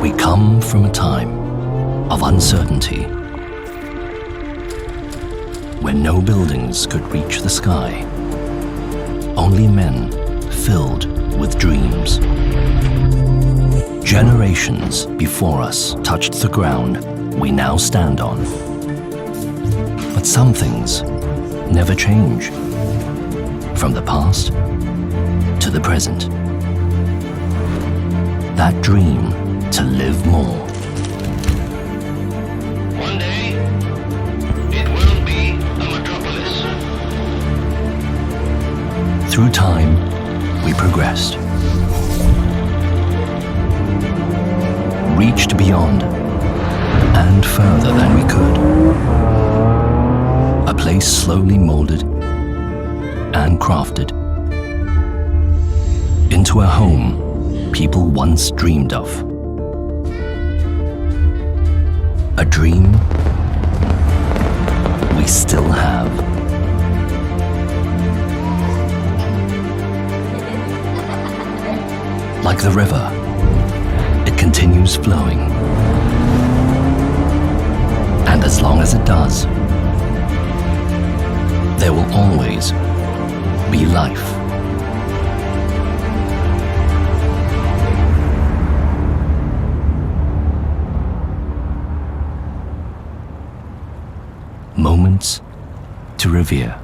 We come from a time of uncertainty, when no buildings could reach the sky, only men filled with dreams. Generations before us touched the ground we now stand on. But some things never change, from the past to the present. That dream to live more. One day, it will be a metropolis. Through time, we progressed. Reached beyond and further than we could. A place slowly molded and crafted into a home people once dreamed of. A dream we still have. Like the river, it continues flowing. And as long as it does, there will always be life. Moments to Riviere.